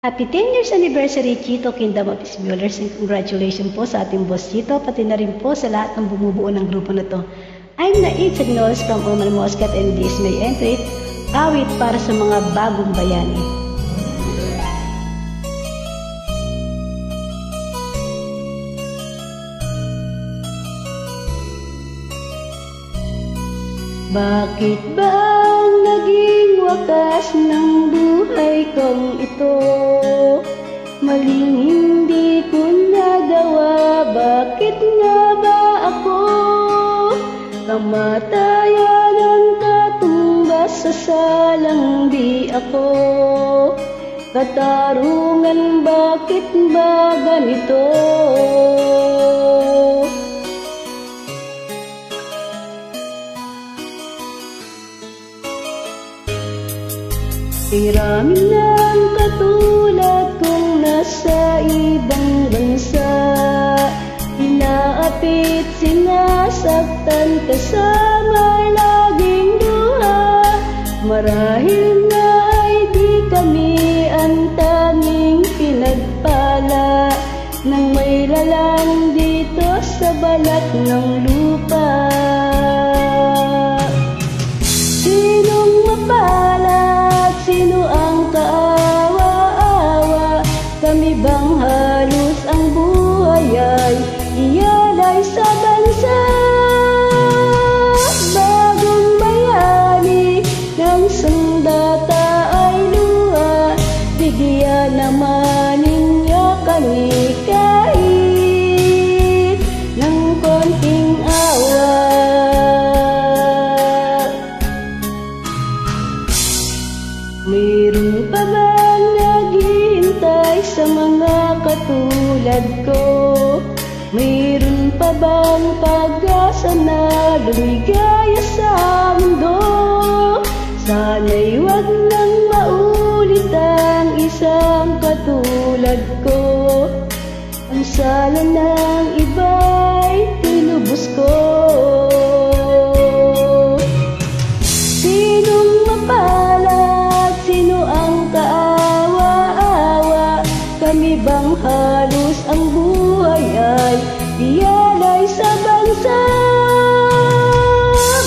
Happy 10 years anniversary, Chito Kingdom of Smulers, and congratulations po sa ating boss Chito, pati na rin po sa lahat ng bumubuo ng grupo na to. I'm Naid Sagnols from Oman Muscat, and this may entry, awit para sa mga bagong bayani. Bakit ba ang naging wakas ng buhay kong ito? Maling hindi ko nagawa, bakit nga ba ako? Kamatayan ang katumbas sa salang di ako. Katarungan, bakit ba ganito? Marami ng katulad kong nasa ibang bansa, inaapit, sinasaktan, kasama laging luha. Marahil na ay di kami ang tanging pinagpala ng may lalang dito sa balat ng lupa. Sinong mapala? Sino ang kaawa-awa? Kami bang halos ang buhay ay iyalay sa bansa? Bagong bayani ng sandata ay luha, bigyan naman ninyo kami kahit ng konting awa. Mayroon pa bang naghihintay sa mga katulad ko? Mayroon pa bang pag-asa na lumigaya sa mundo? Sana'y wag nang maulit ang isang katulad ko. Ang sala ng iba'y tinubos ko. Sinong mapalad? Sino ang kaawa-awa? Kami bang halos ang buhay ay iyalay sa bansa?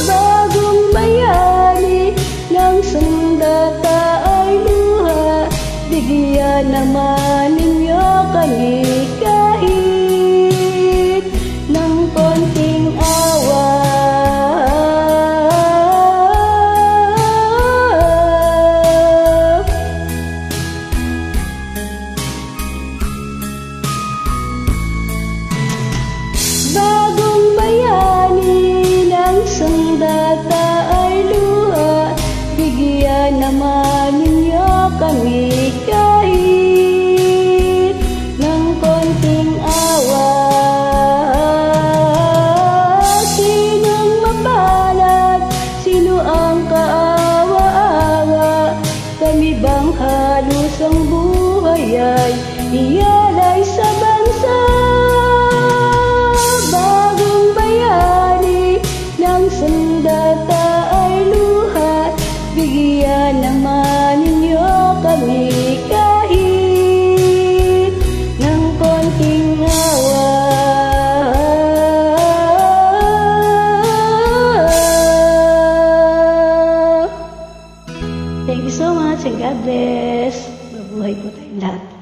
Bagong bayani ng sandata ay luha, bigyan naman ninyo kami kahit ng konting awa. Bagong bayani ng sandata ay luha, bigyan naman ninyo kami kahit ng konting awa. Sinong mapalad? Sino ang kaawa-awa? Kami bang halos ang buhay ay iyalay sa bansa? Sandata ay luha, bigyan naman ninyo kami kahit ng konting awa. Thank you so much and God bless. Mabuhay po tayong lahat.